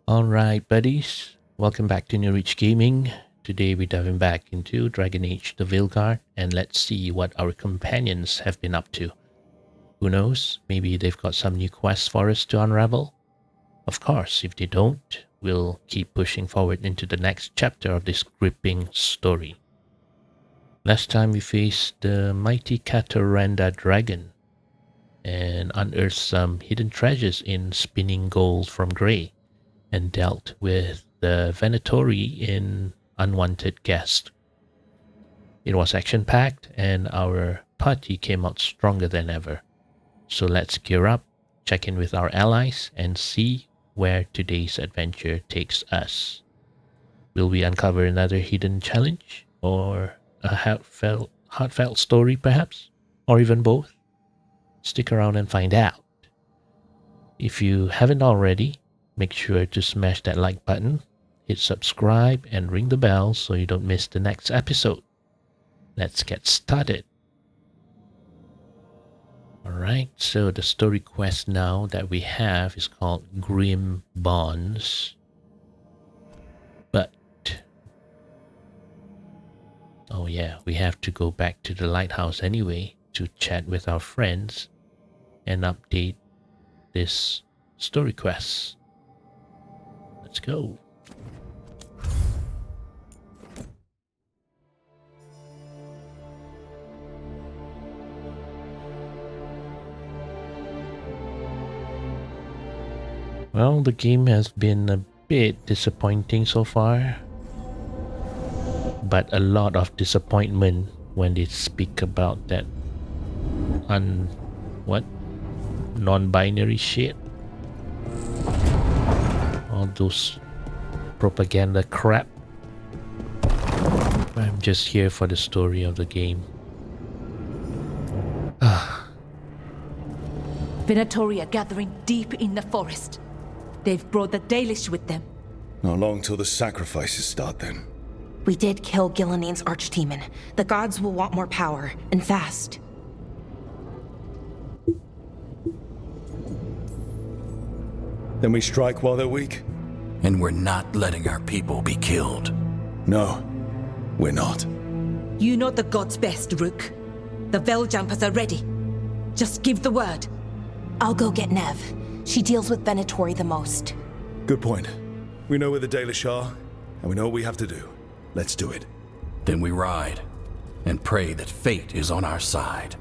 Alright, buddies. Welcome back to NewRich Gaming. Today we're diving back into Dragon Age the Veilguard and let's see what our companions have been up to. Who knows, maybe they've got some new quests for us to unravel? Of course, if they don't, we'll keep pushing forward into the next chapter of this gripping story. Last time we faced the mighty Cataranda dragon and unearthed some hidden treasures in spinning gold from Grey, and dealt with the Venatori in Unwanted Guest. It was action-packed and our party came out stronger than ever. So let's gear up, check in with our allies, and see where today's adventure takes us. Will we uncover another hidden challenge? Or a heartfelt story perhaps? Or even both? Stick around and find out. If you haven't already, make sure to smash that like button, hit subscribe, and ring the bell so you don't miss the next episode. Let's get started. Alright, so the story quest now that we have is called Grim Bonds. But, oh yeah, we have to go back to the lighthouse anyway to chat with our friends and update this story quest. Let's go. Well, the game has been a bit disappointing so far, but a lot of disappointment when they speak about that non-binary shit. All those propaganda crap. I'm just here for the story of the game. Venatori are gathering deep in the forest. They've brought the Dalish with them. Not long till the sacrifices start then. We did kill Gillening's archdemon. The gods will want more power, and fast. Then we strike while they're weak? And we're not letting our people be killed. No, we're not. You know the gods best, Rook. The Veiljumpers are ready. Just give the word. I'll go get Neve. She deals with Venatori the most. Good point. We know where the Dalish are, and we know what we have to do. Let's do it. Then we ride, and pray that fate is on our side.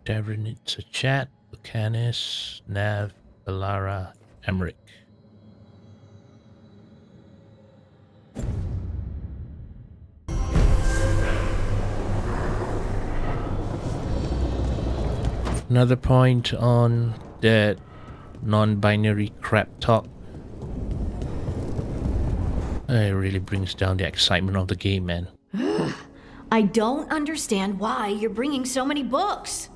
Davrin needs a chat. Lucanis, Neve, Bellara, Emmerich. Another point on that non-binary crap talk. It really brings down the excitement of the game, man. I don't understand why you're bringing so many books.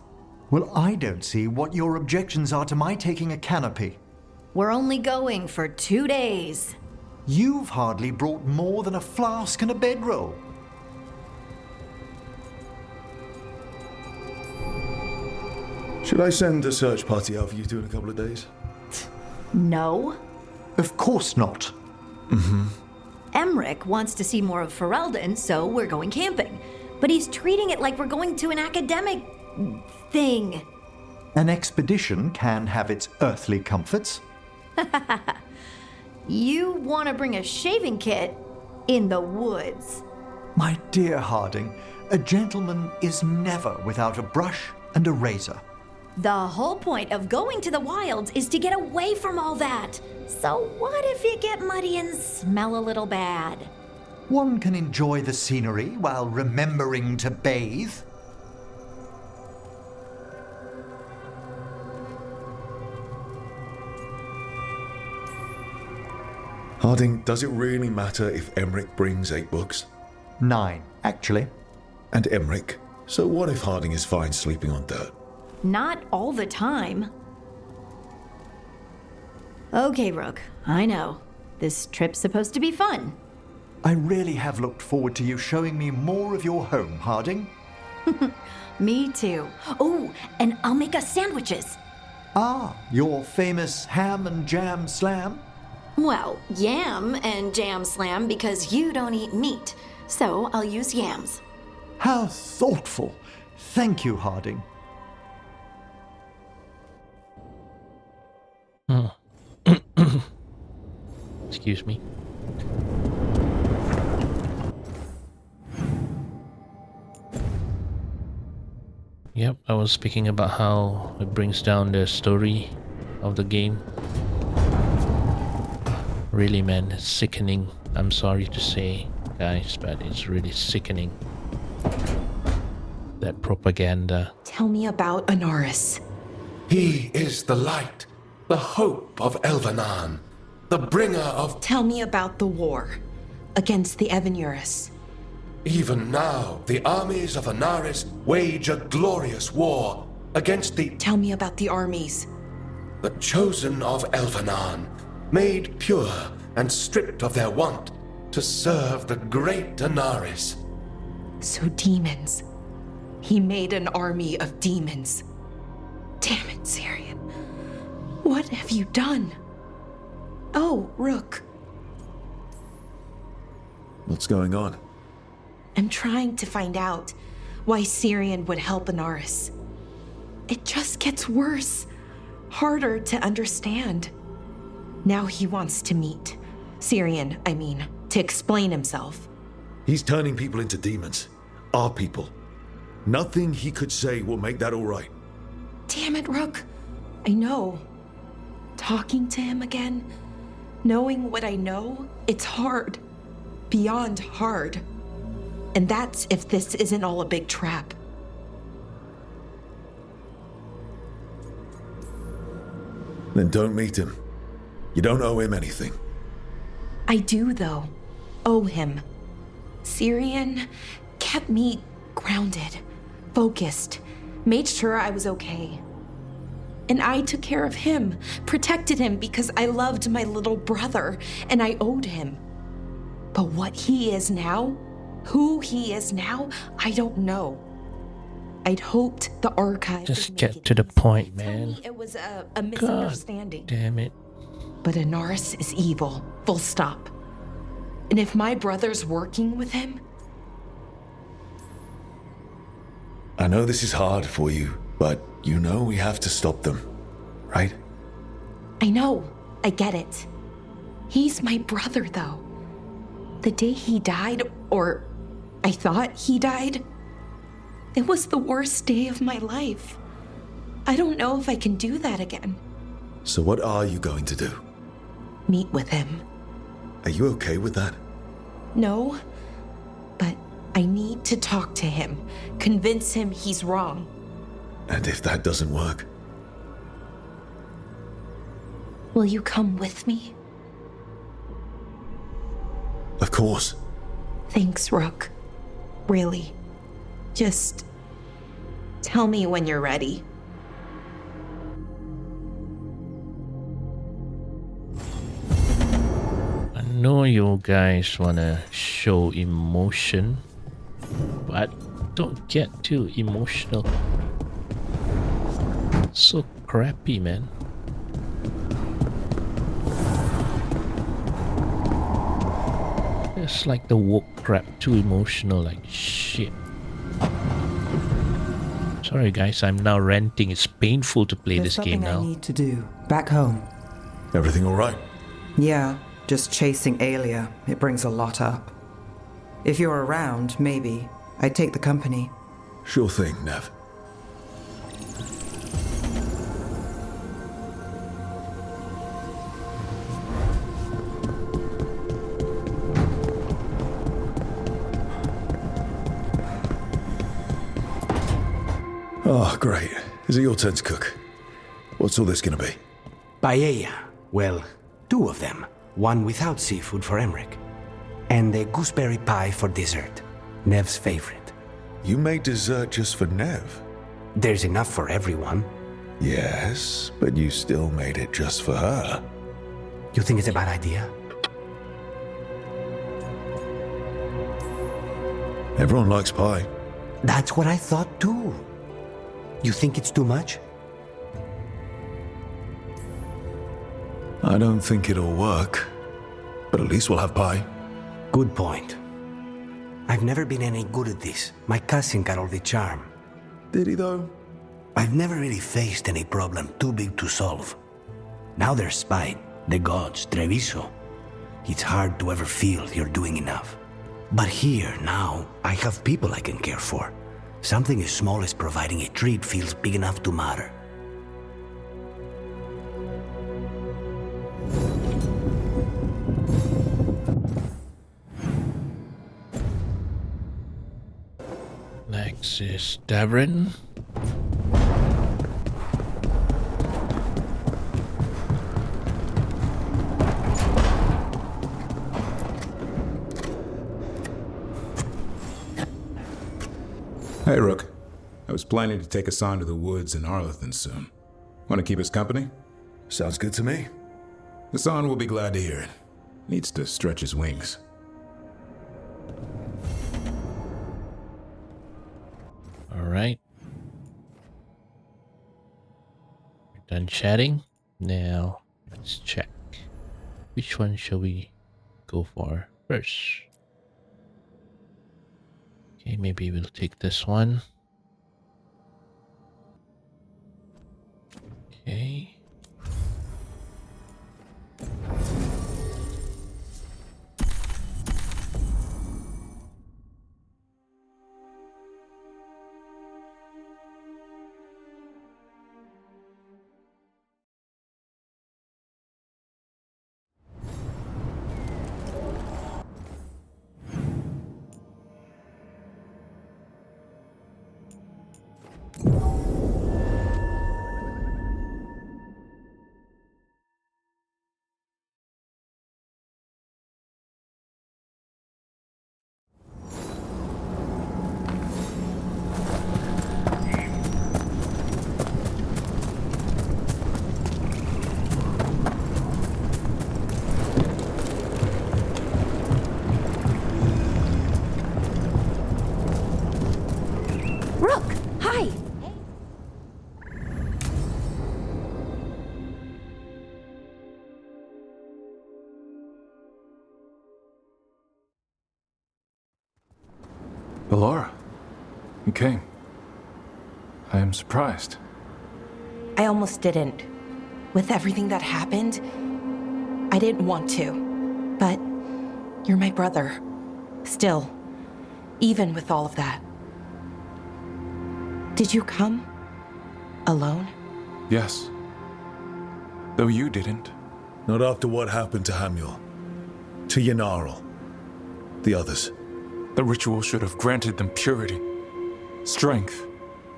Well, I don't see what your objections are to my taking a canopy. We're only going for 2 days. You've hardly brought more than a flask and a bedroll. Should I send a search party out for you two in a couple of days? No. Of course not. Emmerich wants to see more of Ferelden, so we're going camping. But he's treating it like we're going to an academic thing. An expedition can have its earthly comforts. You want to bring a shaving kit in the woods. My dear Harding, a gentleman is never without a brush and a razor. The whole point of going to the wilds is to get away from all that. So what if you get muddy and smell a little bad? One can enjoy the scenery while remembering to bathe. Harding, does it really matter if Emmerich brings 8 books? 9, actually. And Emmerich? So what if Harding is fine sleeping on dirt? Not all the time. Okay, Rook, I know. This trip's supposed to be fun. I really have looked forward to you showing me more of your home, Harding. Me too. Oh, and I'll make us sandwiches. Ah, your famous ham and jam slam? Well, yam and jam slam because you don't eat meat, so I'll use yams. How thoughtful. Thank you, Harding. Excuse me. Yep, I was speaking about how it brings down the story of the game. Really, man, it's sickening. I'm sorry to say, guys, but it's really sickening. That propaganda. Tell me about Anaris. He is the light, the hope of Elvenan, the bringer of... Tell me about the war against the Evanuris. Even now, the armies of Anaris wage a glorious war against the... Tell me about the armies. The chosen of Elvenan, made pure and stripped of their want to serve the great Anaris. So demons. He made an army of demons. Damn it, Syrian. What have you done? Oh, Rook. What's going on? I'm trying to find out why Syrian would help Anaris. It just gets worse. Harder to understand. Now he wants to meet. Syrian, I mean, to explain himself. He's turning people into demons. Our people. Nothing he could say will make that all right. Damn it, Rook. I know. Talking to him again, knowing what I know, it's hard. Beyond hard. And that's if this isn't all a big trap. Then don't meet him. You don't owe him anything. I do, though. Owe him. Syrian kept me grounded, focused, made sure I was okay. And I took care of him, protected him because I loved my little brother, and I owed him. But what he is now, who he is now, I don't know. I'd hoped the archive Just would get make it to the easy. point, Tell man. me it was a misunderstanding. Damn it. But Anaris is evil, full stop. And if my brother's working with him, I know this is hard for you, but you know we have to stop them, right? I know, I get it. He's my brother, though. The day he died, or I thought he died, it was the worst day of my life. I don't know if I can do that again. So what are you going to do? Meet with him. Are you okay with that? No, but I need to talk to him, convince him he's wrong. And if that doesn't work? Will you come with me? Of course. Thanks, Rook. Really. Just tell me when you're ready. I know you guys wanna show emotion, but don't get too emotional. So crappy, man. It's like the woke crap, too emotional, like shit. Sorry guys, I'm now ranting. It's painful to play There's this game something now. I need to do. Back home. Everything all right? Yeah, just chasing Aelia. It brings a lot up. If you're around, maybe. I'd take the company. Sure thing, Nev. Oh, great. Is it your turn to cook? What's all this gonna be? Paella. Well, 2 of them. One without seafood for Emmerich. And a gooseberry pie for dessert. Nev's favorite. You made dessert just for Nev? There's enough for everyone. Yes, but you still made it just for her. You think it's a bad idea? Everyone likes pie. That's what I thought too. You think it's too much? I don't think it'll work, but at least we'll have pie. Good point. I've never been any good at this. My cousin got all the charm. Did he though? I've never really faced any problem too big to solve. Now there's spite, the gods, Treviso. It's hard to ever feel you're doing enough. But here, now, I have people I can care for. Something as small as providing a treat feels big enough to matter. Next is Davrin. Hey, Rook. I was planning to take Assan to the woods in Arlethan soon. Want to keep us company? Sounds good to me. Assan will be glad to hear it. Needs to stretch his wings. All right. We're done chatting. Now, let's check. Which one shall we go for first? Okay, maybe we'll take this one. Okay. Rook, hi! Bellara, you came. I am surprised. I almost didn't. With everything that happened, I didn't want to. But you're my brother. Still, even with all of that. Did you come? Alone? Yes. Though you didn't. Not after what happened to Hamuel. To Yanarl. The others. The ritual should have granted them purity. Strength.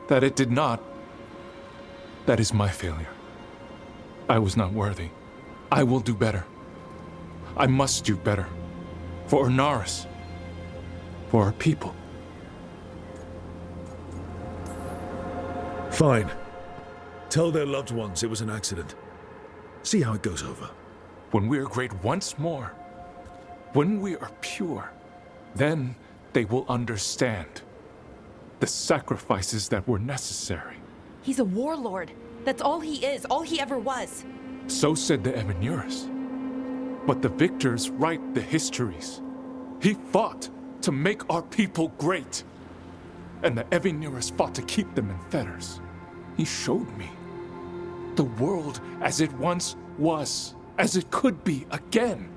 That it did not. That is my failure. I was not worthy. I will do better. I must do better. For Ornaris. For our people. Fine. Tell their loved ones it was an accident. See how it goes over. When we are great once more, when we are pure, then they will understand the sacrifices that were necessary. He's a warlord. That's all he is, all he ever was. So said the Evanuris. But the victors write the histories. He fought to make our people great. And the Evanuris fought to keep them in fetters. He showed me the world as it once was, as it could be again.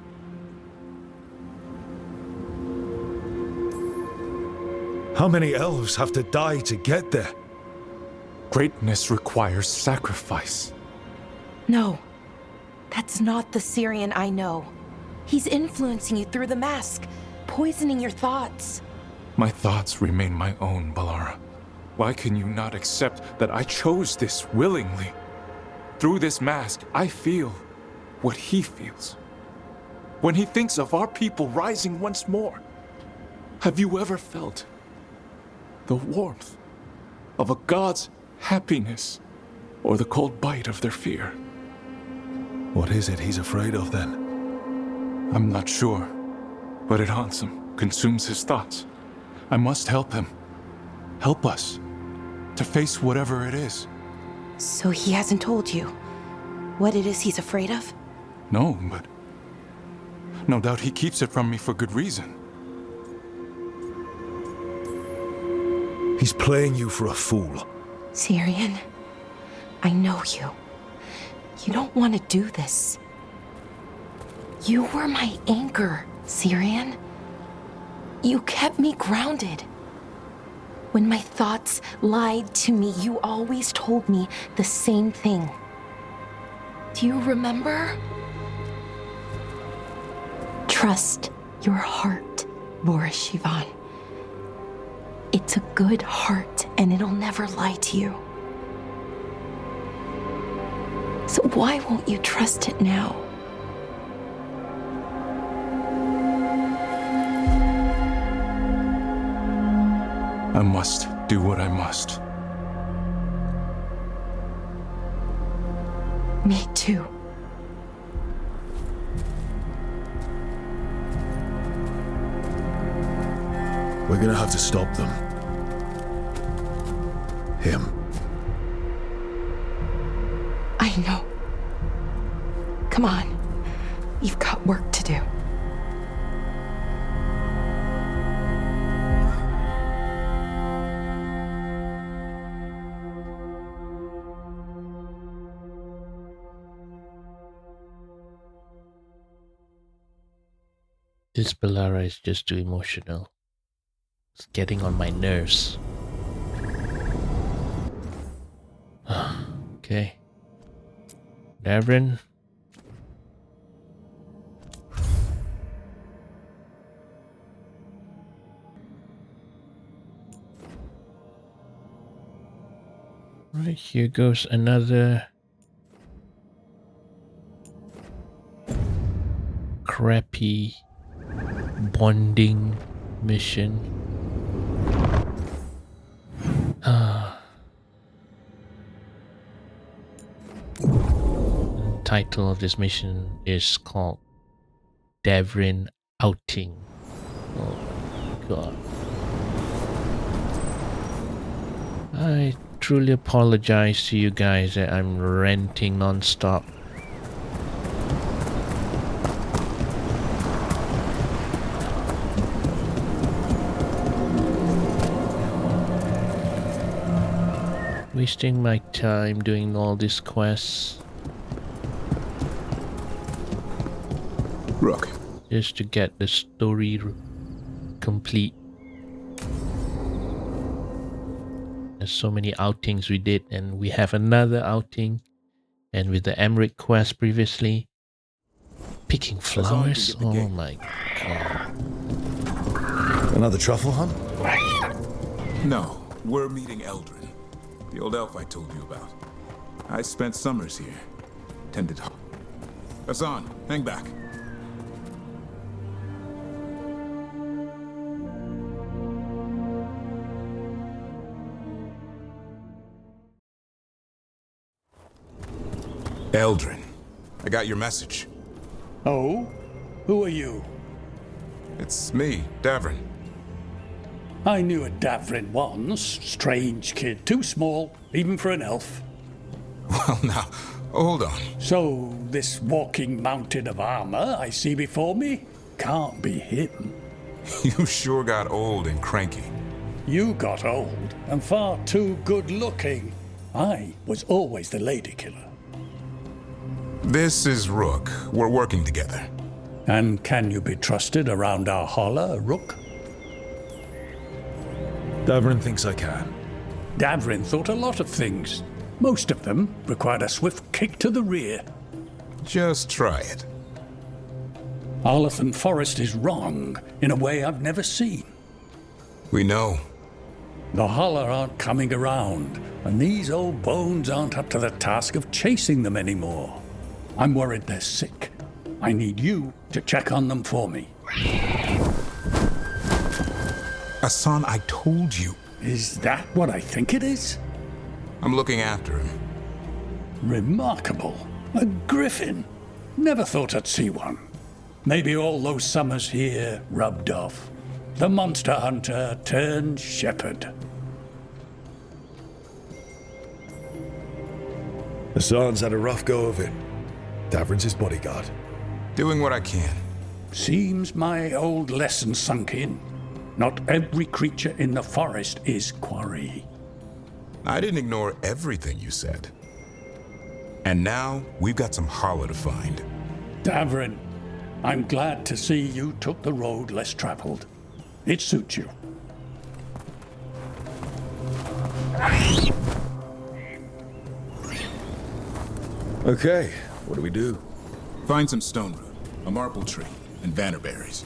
How many elves have to die to get there? Greatness requires sacrifice. No, that's not the Syrian I know. He's influencing you through the mask, poisoning your thoughts. My thoughts remain my own, Bellara. Why can you not accept that I chose this willingly? Through this mask, I feel what he feels. When he thinks of our people rising once more, have you ever felt the warmth of a god's happiness or the cold bite of their fear? What is it he's afraid of then? I'm not sure, but it haunts him, consumes his thoughts. I must help him. Help us to face whatever it is. So he hasn't told you what it is he's afraid of? No, but no doubt he keeps it from me for good reason. He's playing you for a fool. Syrian, I know you. You don't want to do this. You were my anchor, Syrian. You kept me grounded. When my thoughts lied to me, you always told me the same thing. Do you remember? Trust your heart, Boris Shivan. It's a good heart, and it'll never lie to you. So why won't you trust it now? I must do what I must. Me too. We're gonna have to stop them. Him. I know. Come on. You've got work to do. This Bellara is just too emotional. It's getting on my nerves. Okay. Davrin. Right, here goes another crappy bonding mission. The title of this mission is called Davrin Outing. Oh my god. I truly apologize to you guys that I'm ranting non-stop. Wasting my time doing all these quests. Rook. Just to get the story complete. There's so many outings we did, and we have another outing. And with the NewRich Quest previously. Picking flowers? Oh my god. Another truffle hunt? No, we're meeting Eldrin. The old elf I told you about. I spent summers here. Tended... Assan, hang back. Eldrin, I got your message. Oh? Who are you? It's me, Davrin. I knew a Davrin once. Strange kid. Too small, even for an elf. Well, now, hold on. So, this walking mountain of armor I see before me can't be him. You sure got old and cranky. You got old and far too good looking. I was always the lady killer. This is Rook. We're working together. And can you be trusted around our holler, Rook? Davrin thinks I can. Davrin thought a lot of things. Most of them required a swift kick to the rear. Just try it. Arlathan Forest is wrong in a way I've never seen. We know. The holler aren't coming around, and these old bones aren't up to the task of chasing them anymore. I'm worried they're sick. I need you to check on them for me. Assan, I told you. Is that what I think it is? I'm looking after him. Remarkable. A griffin. Never thought I'd see one. Maybe all those summers here rubbed off. The monster hunter turned shepherd. Assan's had a rough go of it. Davrin's his bodyguard. Doing what I can. Seems my old lesson sunk in. Not every creature in the forest is quarry. I didn't ignore everything you said. And now, we've got some hollow to find. Davrin, I'm glad to see you took the road less traveled. It suits you. Okay, what do we do? Find some stone root, a marble tree, and vannerberries.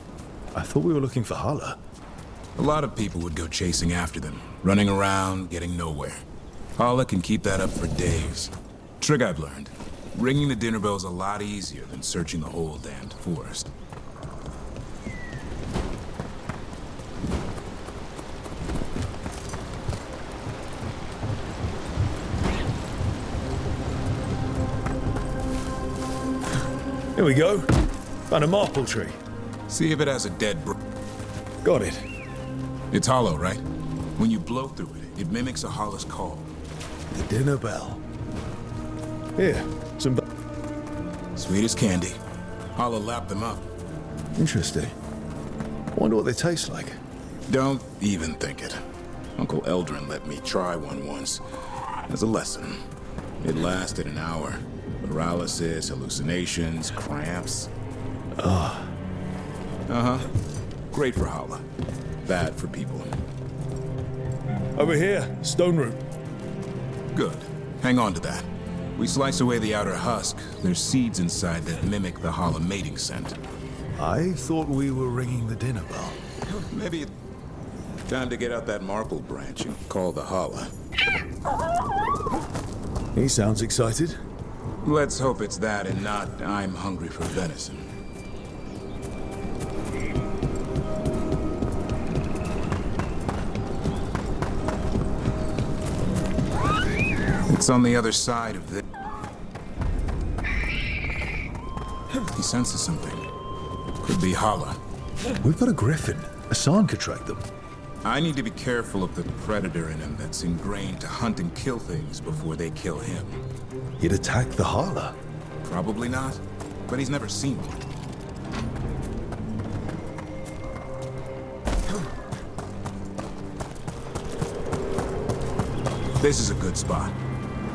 I thought we were looking for Hala. A lot of people would go chasing after them, running around, getting nowhere. Hala can keep that up for days. Trick I've learned. Ringing the dinner bell's a lot easier than searching the whole damned forest. Here we go. Found a maple tree. See if it has a dead Got it. It's hollow, right? When you blow through it, it mimics a Hala's call. The dinner bell. Here, some... Sweet as candy. Hala lapped them up. Interesting. Wonder what they taste like. Don't even think it. Uncle Eldrin let me try one once. As a lesson. It lasted an hour. Paralysis, hallucinations, cramps. Ah. Uh-huh. Great for Hala. Bad for people. Over here, stone root. Good. Hang on to that. We slice away the outer husk. There's seeds inside that mimic the Hala mating scent. I thought we were ringing the dinner bell. Maybe time to get out that marble branch and call the Hala. He sounds excited. Let's hope it's that and not I'm hungry for venison. It's on the other side of this. He senses something. Could be Hala. We've got a Griffon. Assan could track them. I need to be careful of the predator in him that's ingrained to hunt and kill things before they kill him. He'd attack the Hala. Probably not, but he's never seen one. This is a good spot.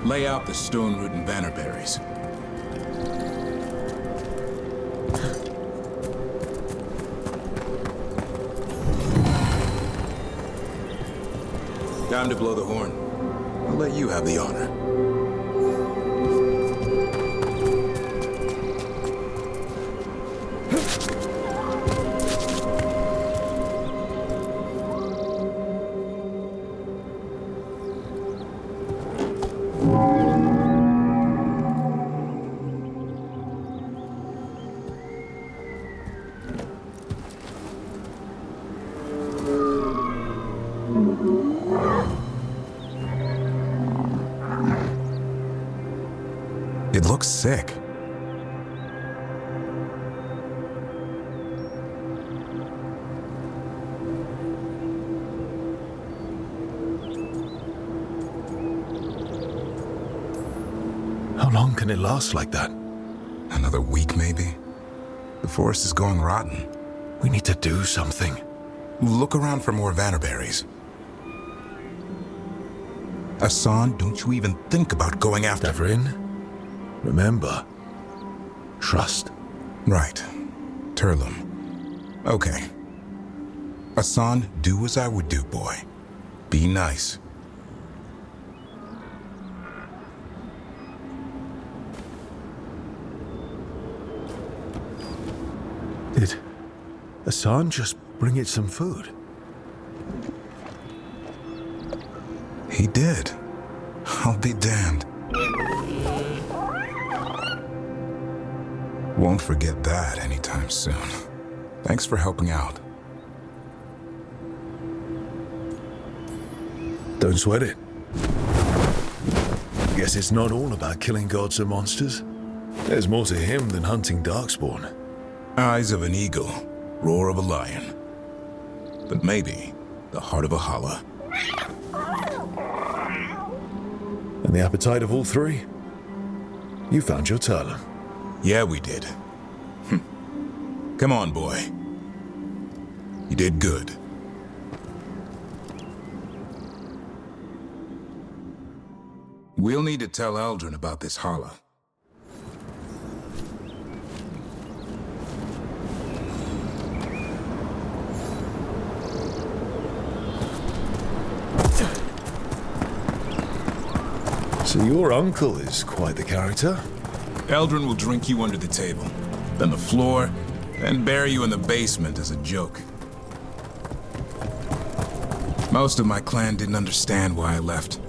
Lay out the stone root and vannerberries. Time to blow the horn. I'll let you have the honor. It looks sick. How long can it last like that? Another week, maybe? The forest is going rotten. We need to do something. Look around for more vannerberries. Assan, don't you even think about going after... Davrin, remember, trust. Right. Turlum. Okay. Assan, do as I would do, boy. Be nice. Did Assan just bring it some food? He did. I'll be damned. Won't forget that anytime soon. Thanks for helping out. Don't sweat it. Guess it's not all about killing gods and monsters. There's more to him than hunting darkspawn. Eyes of an eagle, roar of a lion. But maybe the heart of a holler. And the appetite of all three? You found your Talon. Yeah, we did. Come on, boy. You did good. We'll need to tell Eldrin about this holler. So your uncle is quite the character. Eldrin will drink you under the table, then the floor, then bury you in the basement as a joke. Most of my clan didn't understand why I left.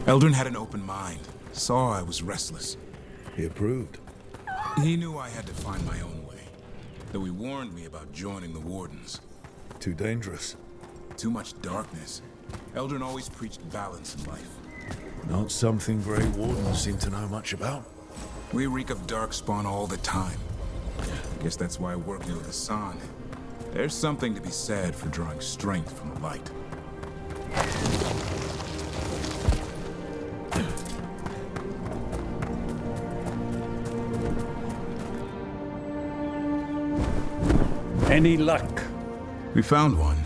Eldrin had an open mind, saw I was restless. He approved. He knew I had to find my own way, though he warned me about joining the Wardens. Too dangerous. Too much darkness. Eldrin always preached balance in life. Not something Grey Wardens seem to know much about. We reek of darkspawn all the time. Guess that's why working with Assan. There's something to be said for drawing strength from the light. Any luck? We found one.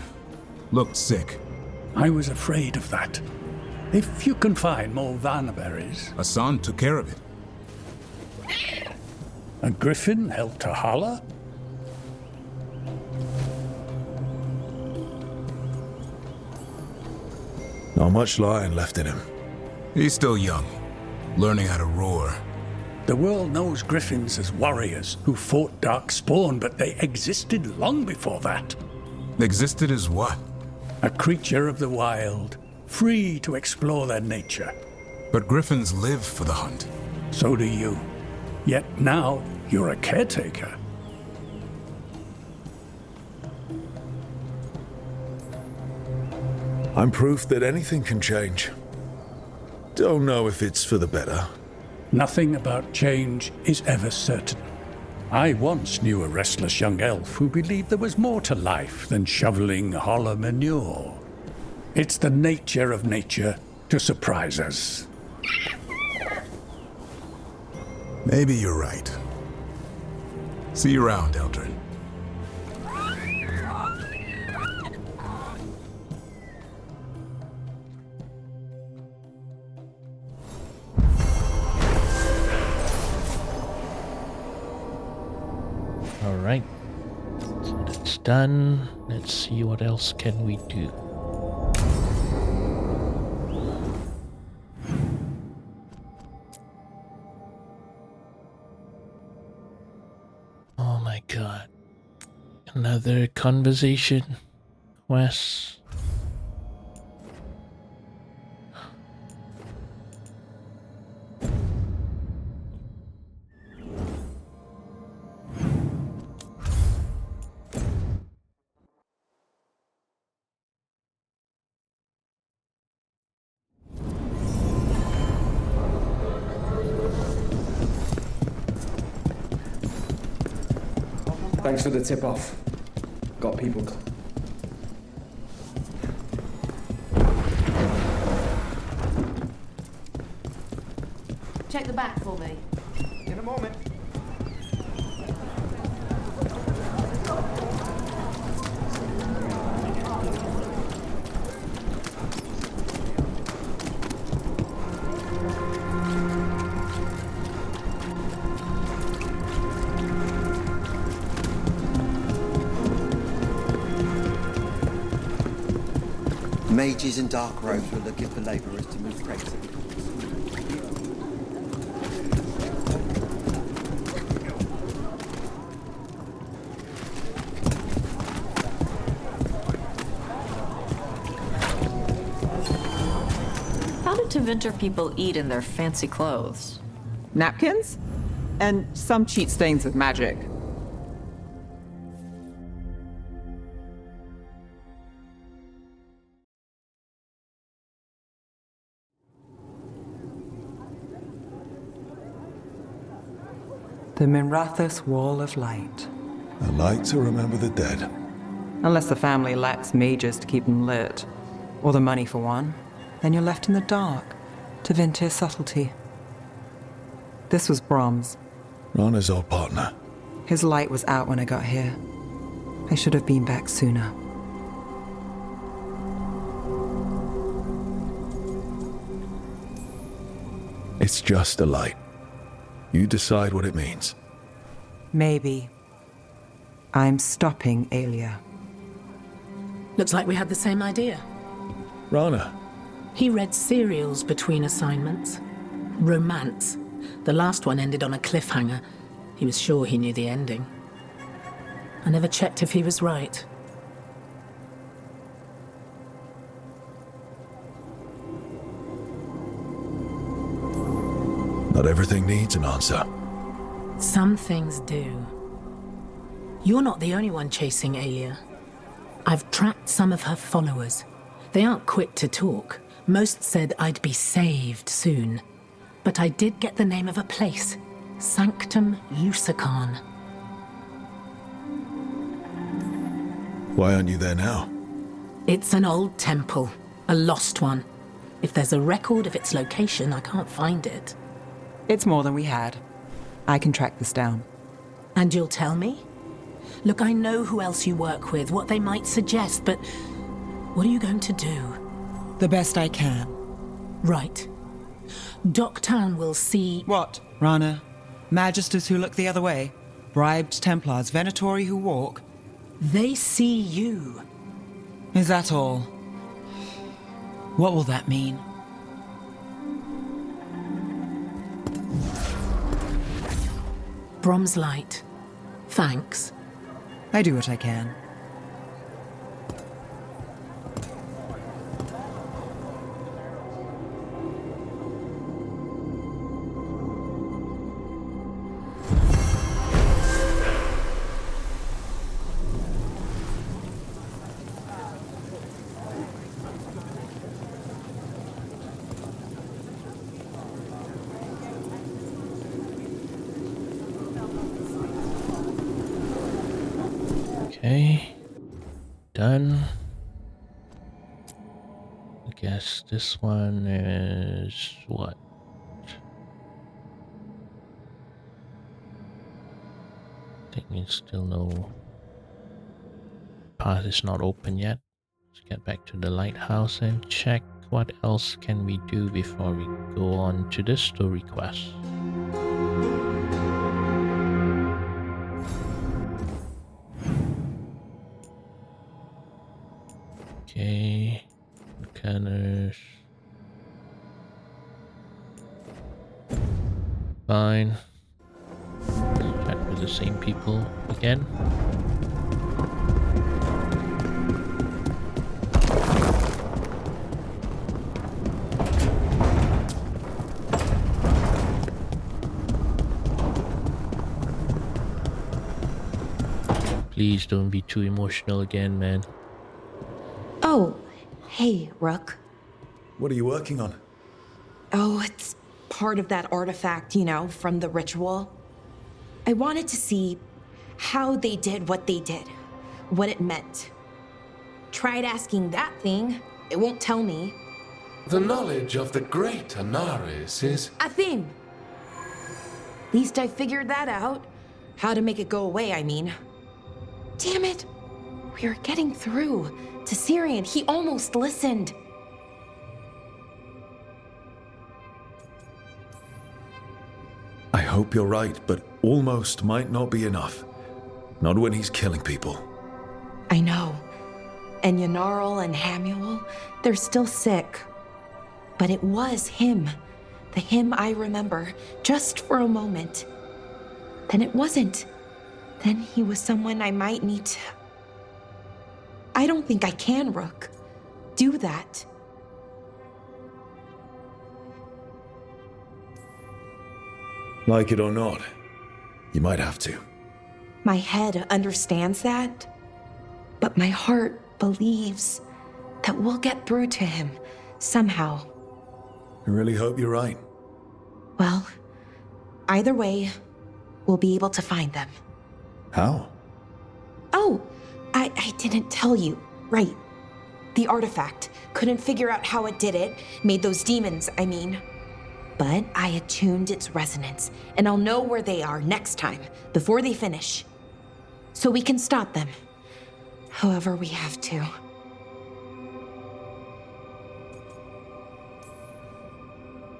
Looked sick. I was afraid of that. If you can find more vanberries... Assan took care of it. A griffin helped to holler? Not much lion left in him. He's still young, learning how to roar. The world knows griffins as warriors who fought darkspawn, but they existed long before that. Existed as what? A creature of the wild, free to explore their nature. But griffins live for the hunt. So do you. Yet now, you're a caretaker. I'm proof that anything can change. Don't know if it's for the better. Nothing about change is ever certain. I once knew a restless young elf who believed there was more to life than shoveling hollow manure. It's the nature of nature to surprise us. Maybe you're right. See you around, Eldrin. All right. So that's done. Let's see what else can we do. Oh my god. Another conversation quest. Thanks for the tip-off. Got people. Check the back for me. In a moment. Mages and dark robes were looking for labourers to move crates. How do Tevinter people eat in their fancy clothes? Napkins? And some cheat stains with magic. The Minrathous Wall of Light. A light to remember the dead. Unless the family lacks mages to keep them lit, or the money for one, then you're left in the dark to vent his subtlety. This was Brahms. Rana's old partner. His light was out when I got here. I should have been back sooner. It's just a light. You decide what it means. Maybe. I'm stopping Aelia. Looks like we had the same idea. Rana. He read serials between assignments. Romance. The last one ended on a cliffhanger. He was sure he knew the ending. I never checked if he was right. Not everything needs an answer. Some things do. You're not the only one chasing Aelia. I've tracked some of her followers. They aren't quick to talk. Most said I'd be saved soon. But I did get the name of a place. Sanctum Lucanis. Why aren't you there now? It's an old temple. A lost one. If there's a record of its location, I can't find it. It's more than we had. I can track this down. And you'll tell me? Look, I know who else you work with, what they might suggest, but what are you going to do? The best I can. Right. Docktown will see... What, Rana? Magisters who look the other way? Bribed Templars, Venatori who walk? They see you. Is that all? What will that mean? Brom's light. Thanks. I do what I can. Okay, done. I guess this one is what? I think it's still no path is not open yet. Let's get back to the lighthouse and check what else can we do before we go on to the story quest. Okay, Lucanis. Fine. Let's chat with the same people again. Please don't be too emotional again, man. Oh, hey, Rook. What are you working on? Oh, it's part of that artifact, you know, from the ritual. I wanted to see how they did what they did, what it meant. Tried asking that thing, it won't tell me. The knowledge of the great Anaris is... A thing! Least I figured that out. How to make it go away, I mean. Damn it! We were getting through. To Syrian, he almost listened. I hope you're right, but almost might not be enough. Not when he's killing people. I know. And Yanarl and Hamuel, they're still sick. But it was him. The him I remember, just for a moment. Then it wasn't. Then he was someone I might need to... I don't think I can, Rook. Do that. Like it or not, you might have to. My head understands that, but my heart believes that we'll get through to him somehow. I really hope you're right. Well, either way, we'll be able to find them. How? Oh, I didn't tell you. Right. The artifact. Couldn't figure out how it did it. Made those demons, I mean. But I attuned its resonance, and I'll know where they are next time, before they finish. So we can stop them. However we have to.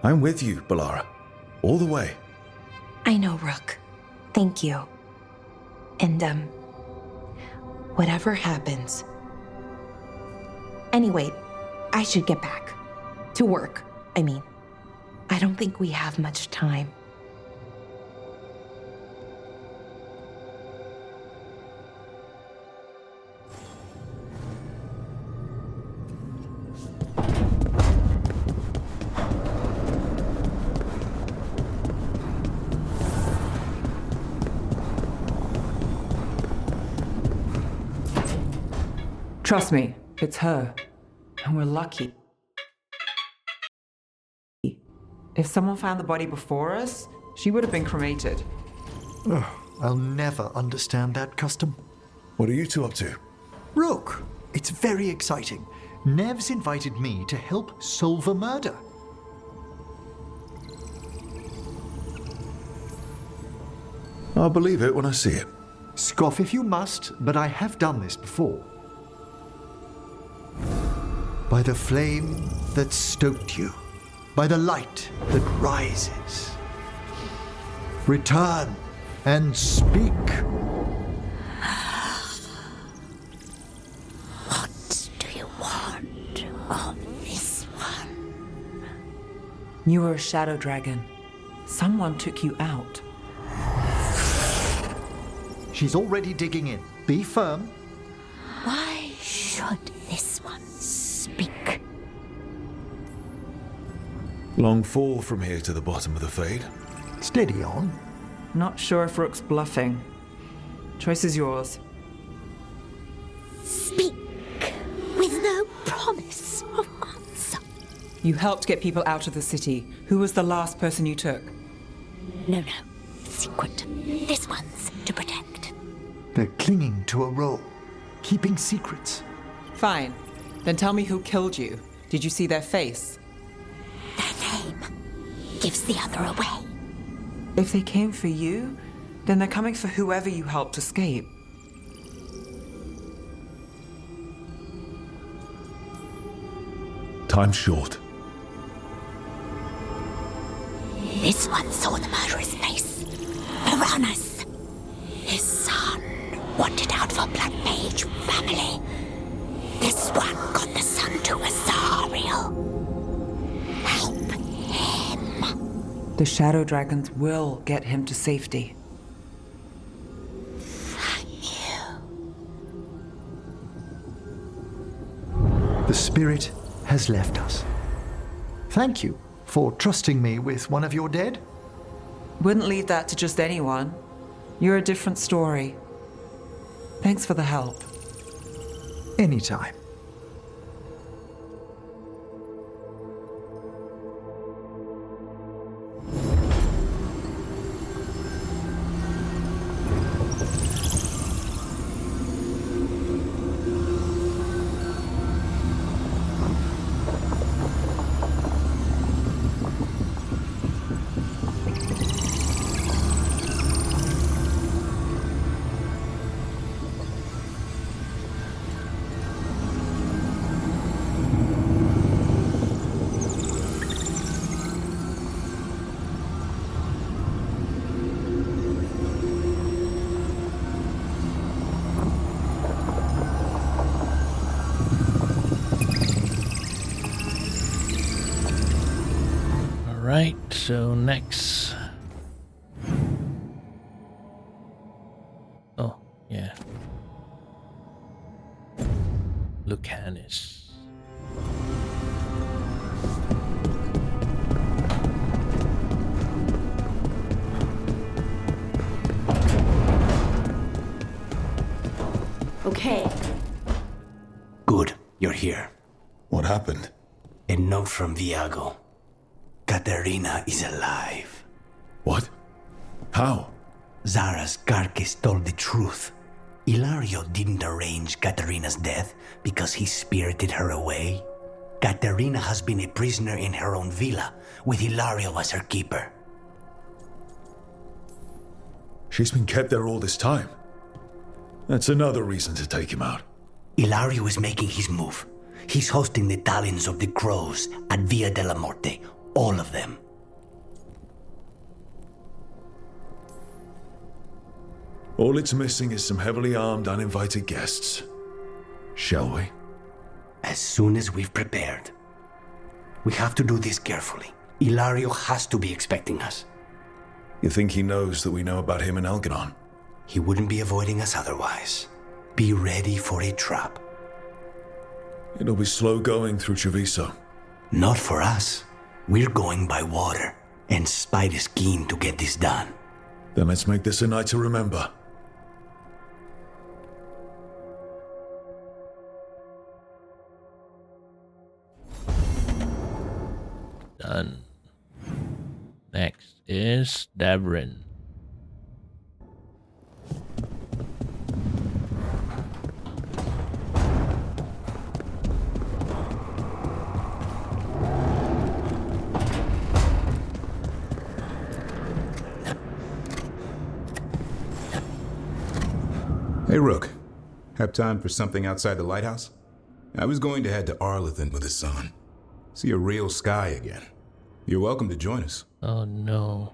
I'm with you, Bellara. All the way. I know, Rook. Thank you. And, whatever happens. Anyway, I should get back. To work, I mean. I don't think we have much time. Trust me, it's her. And we're lucky. If someone found the body before us, she would have been cremated. Ugh, I'll never understand that custom. What are you two up to? Rook, it's very exciting. Neve's invited me to help solve a murder. I'll believe it when I see it. Scoff if you must, but I have done this before. By the flame that stoked you, by the light that rises, return and speak. What do you want of this one? You were a shadow dragon. Someone took you out. She's already digging in. Be firm. Why should this one speak? Long fall from here to the bottom of the Fade. Steady on. Not sure if Rook's bluffing. Choice is yours. Speak with no promise of answer. You helped get people out of the city. Who was the last person you took? No. Secret. This one's to protect. They're clinging to a role, keeping secrets. Fine. Then tell me who killed you. Did you see their face? Their name gives the other away. If they came for you, then they're coming for whoever you helped escape. Time's short. This one saw the murderer's face. Piranhas. His son wanted out for Blood Mage family. This one got the son to Asariel. Help him. The shadow dragons will get him to safety. Thank you. The spirit has left us. Thank you for trusting me with one of your dead. Wouldn't leave that to just anyone. You're a different story. Thanks for the help. Anytime. Right, so next. Oh, yeah. Lucanis. Okay. Good, you're here. What happened? A note from Viago. Katerina is alive. What? How? Zara's carcass told the truth. Illario didn't arrange Katarina's death because he spirited her away. Katarina has been a prisoner in her own villa, with Illario as her keeper. She's been kept there all this time. That's another reason to take him out. Illario is making his move. He's hosting the talons of the crows at Via della Morte, all of them. All it's missing is some heavily armed, uninvited guests. Shall we? As soon as we've prepared. We have to do this carefully. Illario has to be expecting us. You think he knows that we know about him and Algernon? He wouldn't be avoiding us otherwise. Be ready for a trap. It'll be slow going through Treviso. Not for us. We're going by water, and Spite is keen to get this done. Then let's make this a night to remember. Done. Next is Davrin. Hey, Rook. Have time for something outside the lighthouse? I was going to head to Arlington with Assan. See a real sky again. You're welcome to join us. Oh no.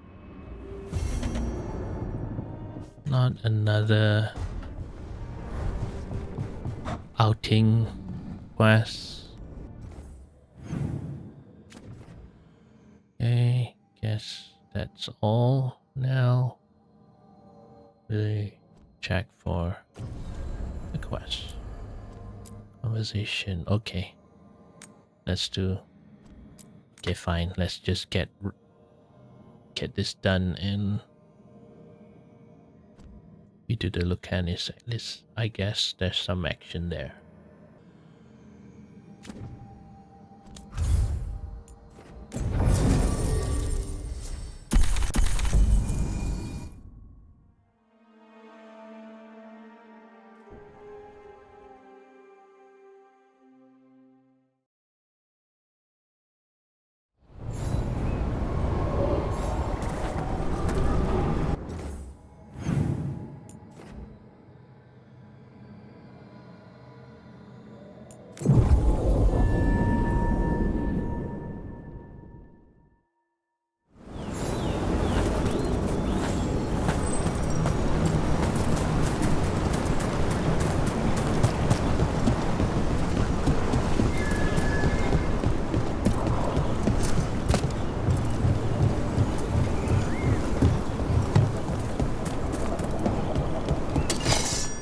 Not another outing quest. Okay, guess that's all now. Really check for the quest. Conversation. Okay. Let's do. Okay, fine. Let's just get this done and we do the Lucanis at least. I guess there's some action there.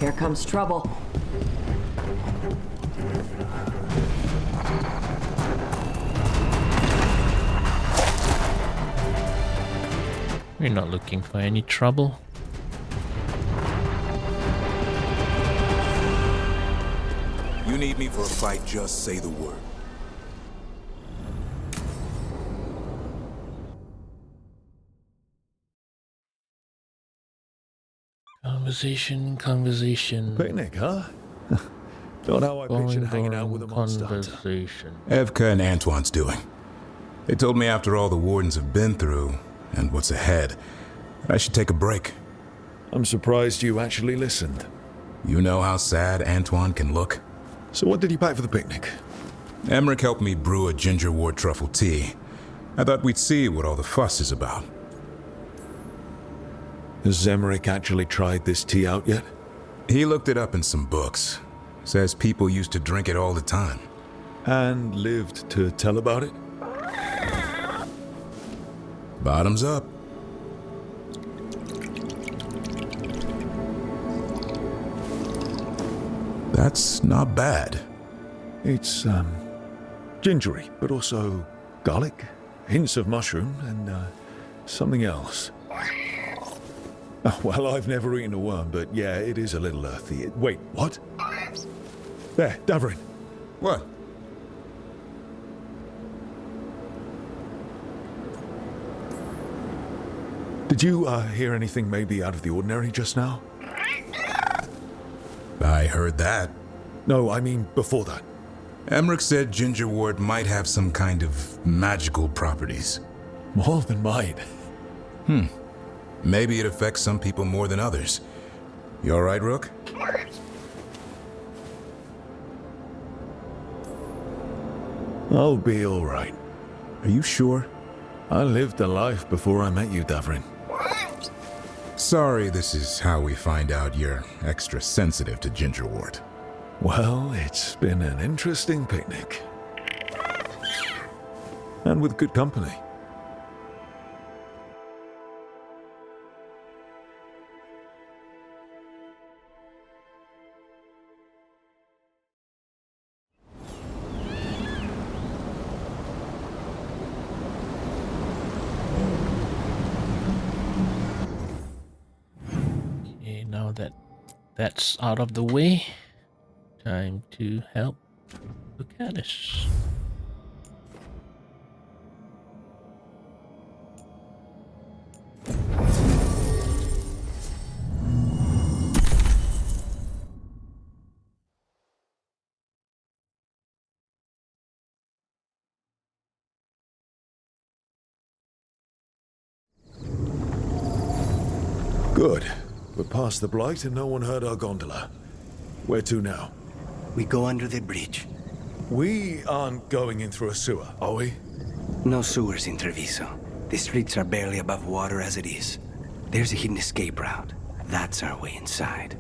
Here comes trouble. We're not looking for any trouble. You need me for a fight, just say the word. Conversation. Picnic, huh? Not how I pictured hanging out with a monster hunter. Evka and Antoine's doing. They told me after all the wardens have been through, and what's ahead, I should take a break. I'm surprised you actually listened. You know how sad Antoine can look? So what did you pack for the picnic? Emmerich helped me brew a ginger wort truffle tea. I thought we'd see what all the fuss is about. Has Emmerich actually tried this tea out yet? He looked it up in some books. Says people used to drink it all the time. And lived to tell about it? Bottoms up. That's not bad. It's, gingery, but also garlic, hints of mushroom, and, something else. Oh, well, I've never eaten a worm, but yeah, it is a little earthy. Wait, what? There, Davrin. What? Did you hear anything maybe out of the ordinary just now? I heard that. No, I mean before that. Emmerich said gingerwort might have some kind of magical properties. More than mine. Maybe it affects some people more than others. You all right, Rook? I'll be all right. Are you sure? I lived a life before I met you, Davrin. Sorry, this is how we find out you're extra sensitive to gingerwort. Well, it's been an interesting picnic. And with good company. Okay, now that that's out of the way, time to help Lucanis. Good. We're past the blight and no one heard our gondola. Where to now? We go under the bridge. We aren't going in through a sewer, are we? No sewers in Treviso. The streets are barely above water as it is. There's a hidden escape route. That's our way inside.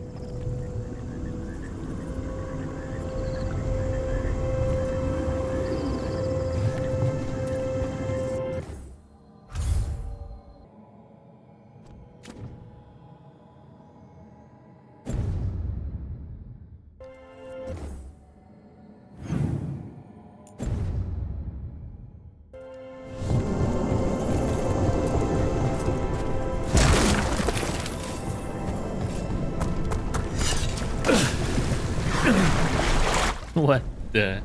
What the?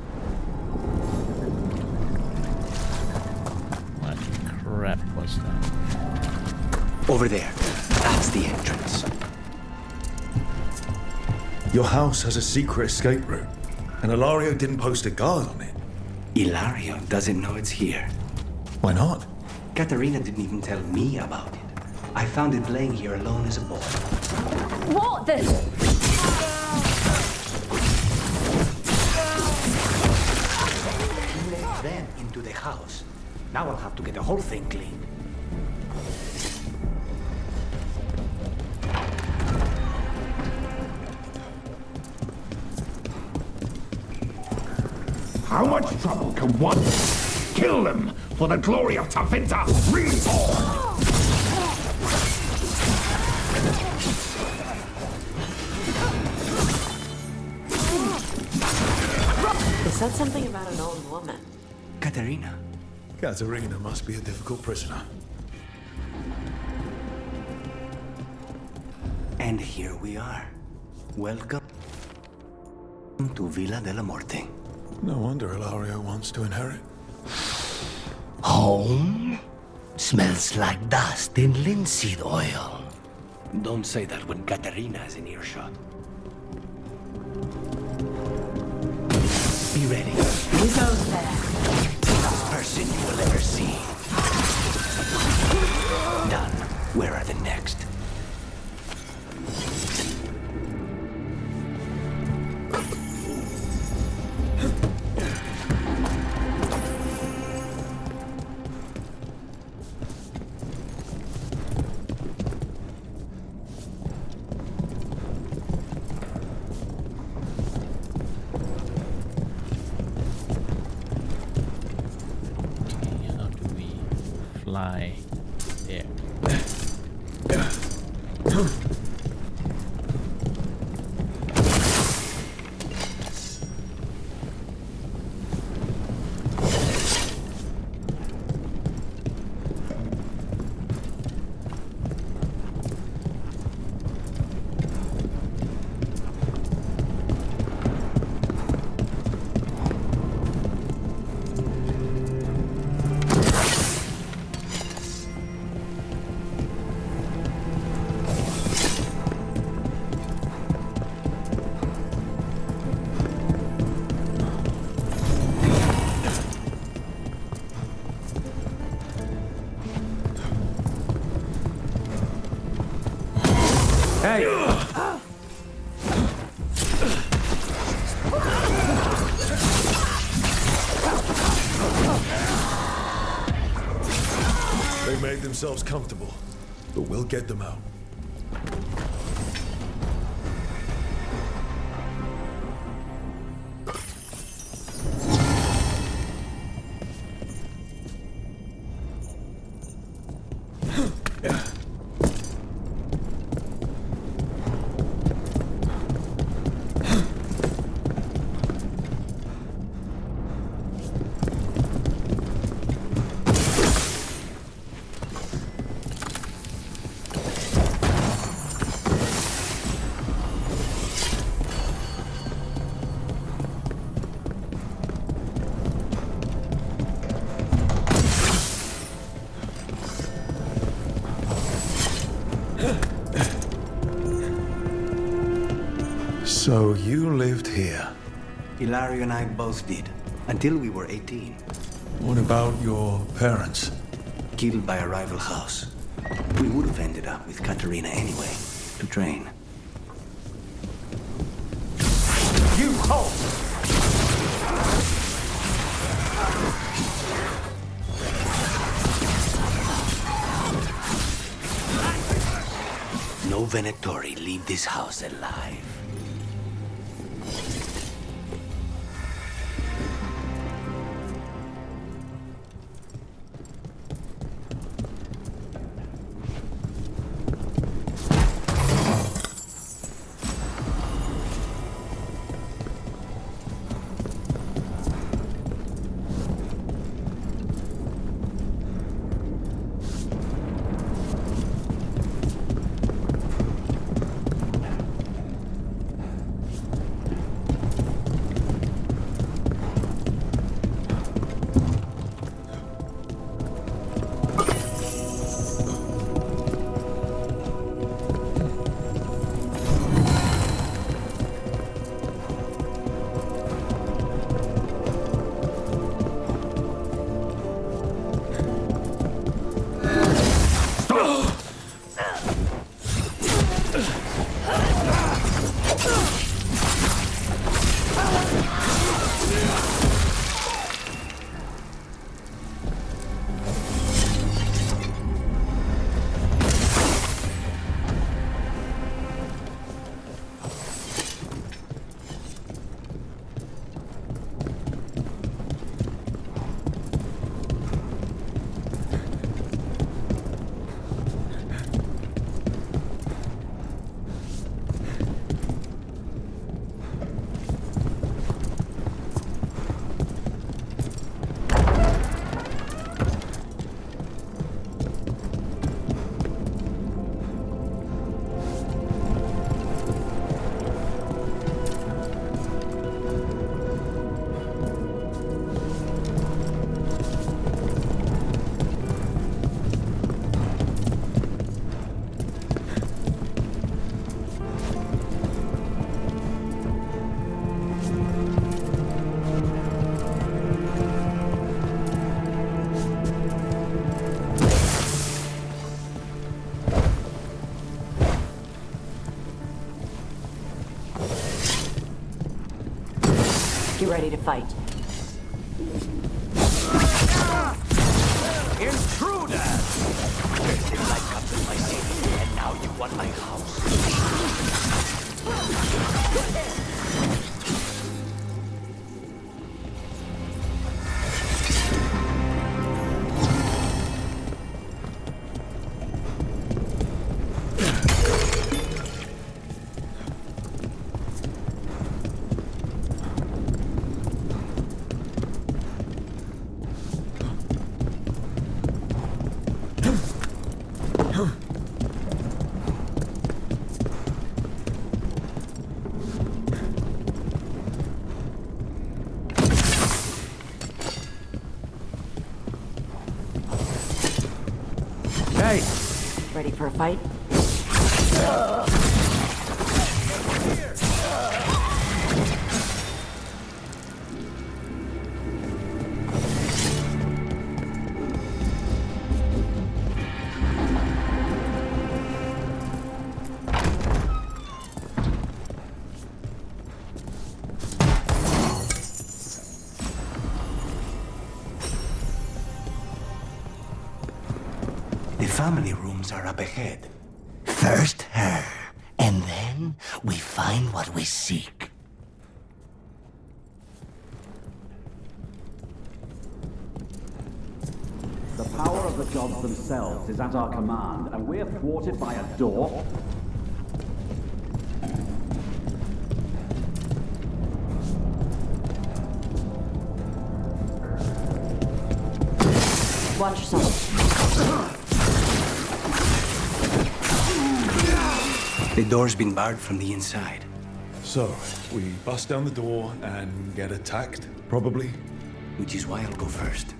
What crap was that? Over there. That's the entrance. Your house has a secret escape route, and Illario didn't post a guard on it. Illario doesn't know it's here. Why not? Katerina didn't even tell me about it. I found it laying here alone as a boy. What the? Let them into the house. Now I'll have to get the whole thing cleaned. How much trouble can one kill them for the glory of Tavinta Reborn? They said something about an old woman. Katerina. Katerina must be a difficult prisoner. And here we are. Welcome to Villa della Morte. No wonder Illario wants to inherit. Home? Smells like dust and linseed oil. Don't say that when Katerina is in earshot. Be ready. Who goes there? Last person you will ever see. Done. Where are the next? Fly there. Hey! They made themselves comfortable, but we'll get them out. So you lived here? Illario and I both did, until we were 18. What about your parents? Killed by a rival house. We would have ended up with Katerina anyway, to train. You halt! No Venatori leave this house alive. Get ready to fight. Intruders! First you like up in my city, and now you want my house. Hey! Ready for a fight? family rooms are up ahead. First her, and then we find what we seek. The power of the gods themselves is at our command, and we're thwarted by a door? Watch yourself. The door's been barred from the inside. So, we bust down the door and get attacked, probably? Which is why I'll go first.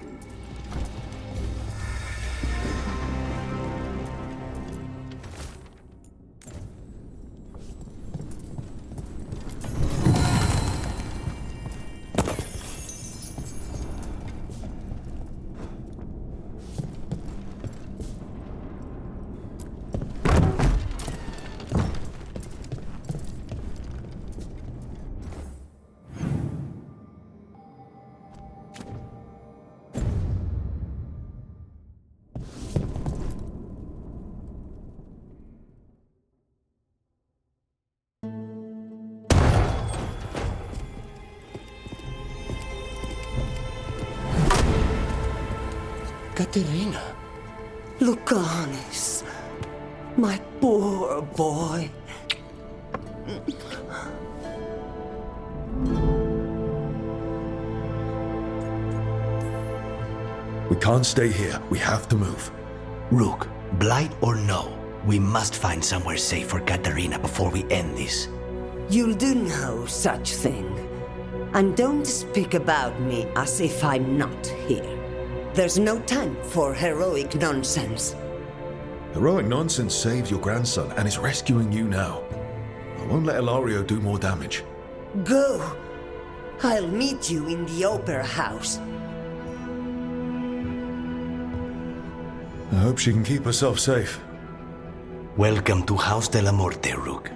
Katerina. Lucanis. My poor boy. We can't stay here. We have to move. Rook, blight or no, we must find somewhere safe for Katerina before we end this. You'll do no such thing. And don't speak about me as if I'm not here. There's no time for heroic nonsense. Heroic nonsense saved your grandson and is rescuing you now. I won't let Illario do more damage. Go. I'll meet you in the opera house. I hope she can keep herself safe. Welcome to House de la Morte, Rook.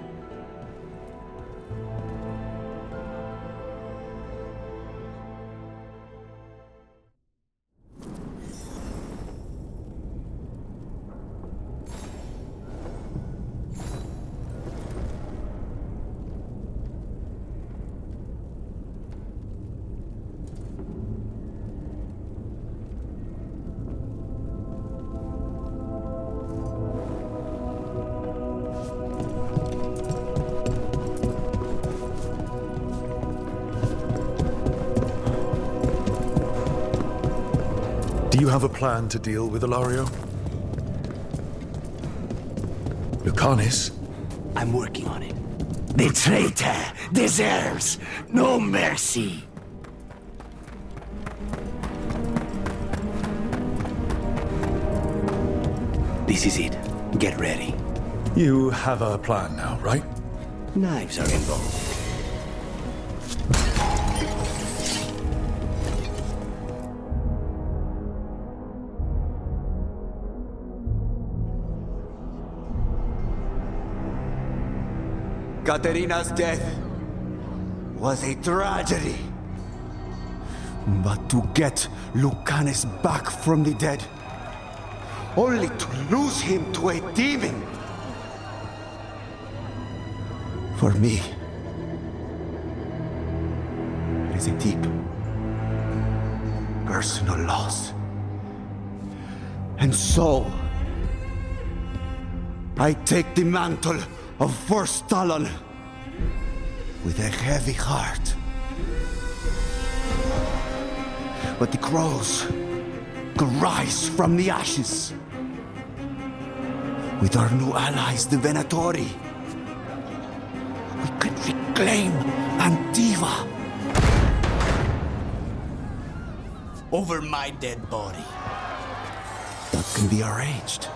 Do you have a plan to deal with Illario? Lucanis? I'm working on it. The traitor deserves no mercy. This is it. Get ready. You have a plan now, right? Knives are involved. Katerina's death was a tragedy. But to get Lucanis back from the dead, only to lose him to a demon. For me, it is a deep, personal loss. And so, I take the mantle of First Talon with a heavy heart. But the crows could rise from the ashes. With our new allies, the Venatori, we can reclaim Antiva. Over my dead body. That can be arranged.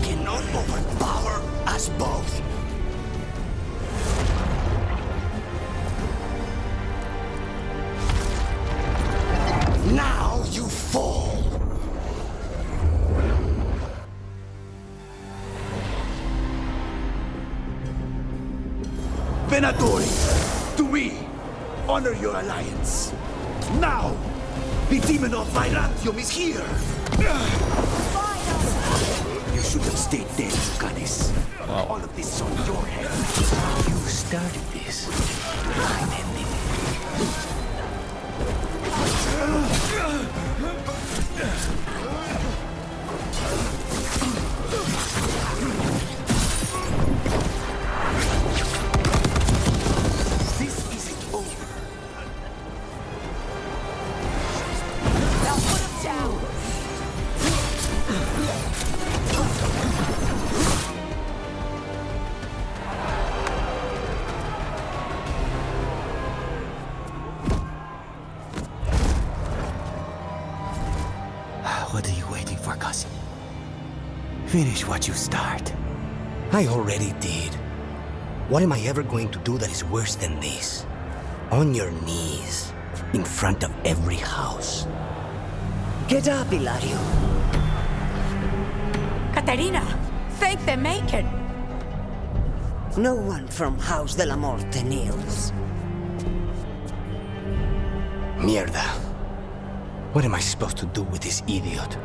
Cannot overpower us both. Now you fall. Venatori, to me, honor your alliance. Now, the demon of Virantium is here. You should have stayed dead, Lucanis. All of this is on your head. You started this. I'm ending it. This isn't over. Now put him down. What are you waiting for, cousin? Finish what you start. I already did. What am I ever going to do that is worse than this? On your knees, in front of every house. Get up, Illario. Caterina, thank the Maker. No one from House de la Morte kneels. Mierda. What am I supposed to do with this idiot?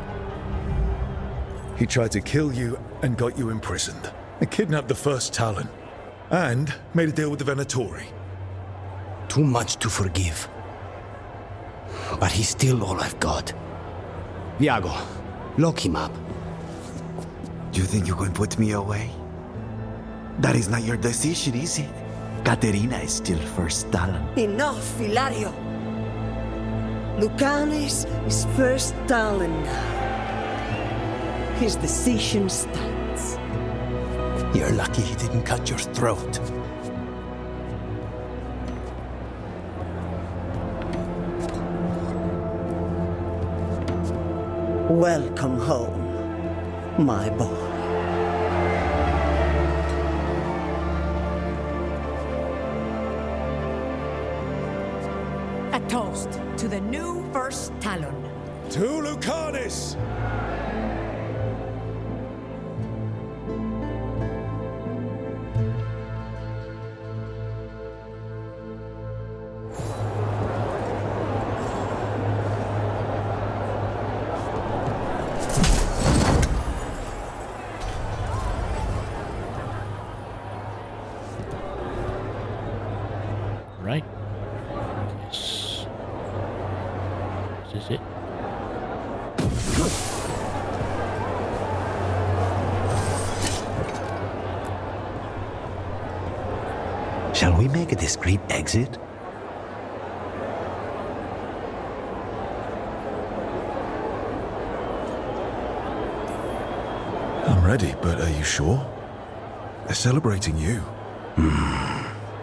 He tried to kill you and got you imprisoned. And kidnapped the first Talon. And made a deal with the Venatori. Too much to forgive. But he's still all I've got. Viago, lock him up. You think you can put me away? That is not your decision, is it? Caterina is still first Talon. Enough, Illario. Lucanis is first Talon now. His decision stands. You're lucky he didn't cut your throat. Welcome home, my boy. A toast to the new first Talon. To Lucanis! Right. Yes. This is it. Shall we make a discreet exit? I'm ready, but are you sure? They're celebrating you.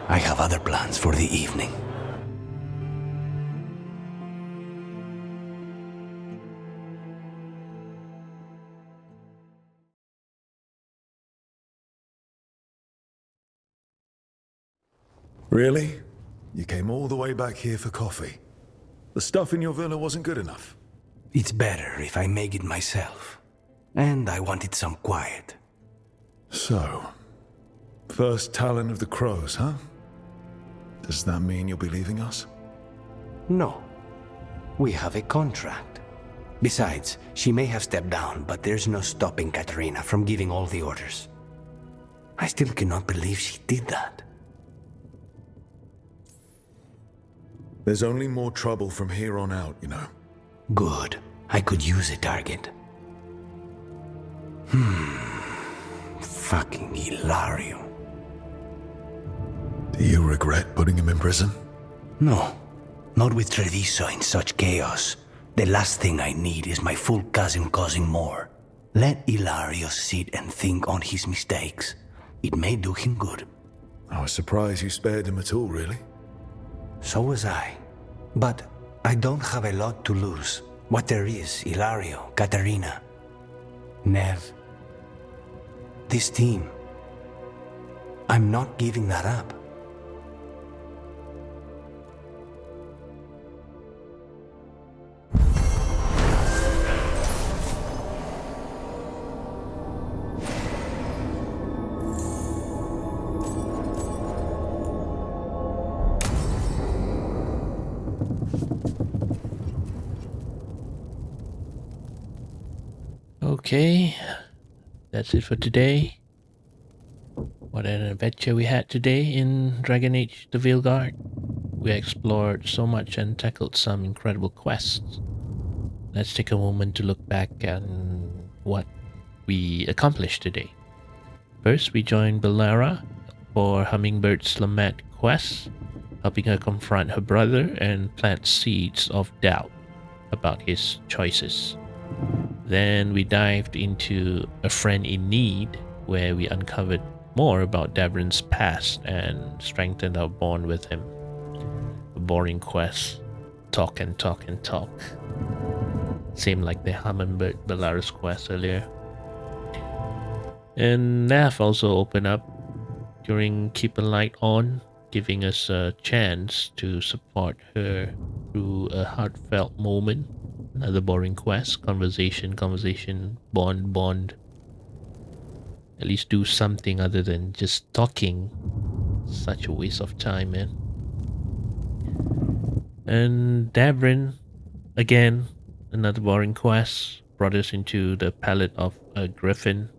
I have other plans for the evening. Really? You came all the way back here for coffee? The stuff in your villa wasn't good enough? It's better if I make it myself. And I wanted some quiet. So, first Talon of the Crows, huh? Does that mean you'll be leaving us? No. We have a contract. Besides, she may have stepped down, but there's no stopping Caterina from giving all the orders. I still cannot believe she did that. There's only more trouble from here on out, you know. Good. I could use a target. Fucking Illario. Do you regret putting him in prison? No. Not with Treviso in such chaos. The last thing I need is my full cousin causing more. Let Illario sit and think on his mistakes. It may do him good. I was surprised you spared him at all, really. So was I. But I don't have a lot to lose. What there is, Illario, Caterina, Neve. This team. I'm not giving that up. Okay, that's it for today. What an adventure we had today in Dragon Age the Veilguard. We explored so much and tackled some incredible quests. Let's take a moment to look back at what we accomplished today. First, we joined Bellara for Hummingbird's Lament quest, helping her confront her brother and plant seeds of doubt about his choices. Then we dived into A Friend in Need, where we uncovered more about Davrin's past and strengthened our bond with him. A boring quest. Talk and talk and talk. Same like the Hummingbird Bellara's quest earlier. And Neve also opened up during Keep a Light On, giving us a chance to support her through a heartfelt moment. Another boring quest. Conversation, bond. At least do something other than just talking. Such a waste of time, man. And Davrin, again, another boring quest, brought us into the Palate of a Griffon,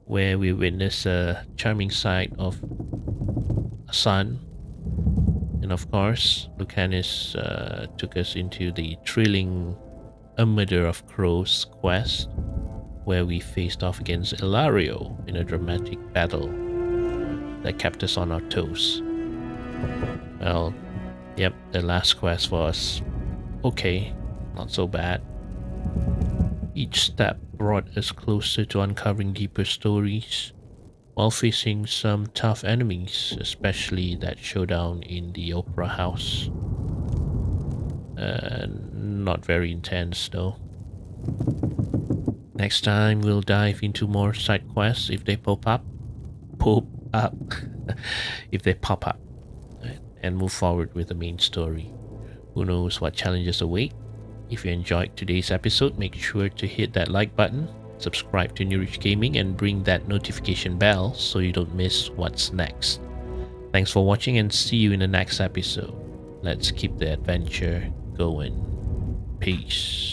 where we witnessed a charming sight of Assan. And of course, Lucanis took us into the thrilling A Murder of Crows quest, where we faced off against Illario in a dramatic battle that kept us on our toes. Well, yep, the last quest was okay, not so bad. Each step brought us closer to uncovering deeper stories, while facing some tough enemies, especially that showdown in the Opera House. Not very intense though. Next time we'll dive into more side quests if they pop up, if they pop up, and move forward with the main story. Who knows what challenges await? If you enjoyed today's episode, make sure to hit that like button, subscribe to NewRich Gaming, and ring that notification bell so you don't miss what's next. Thanks for watching and see you in the next episode. Let's keep the adventure going. Peace.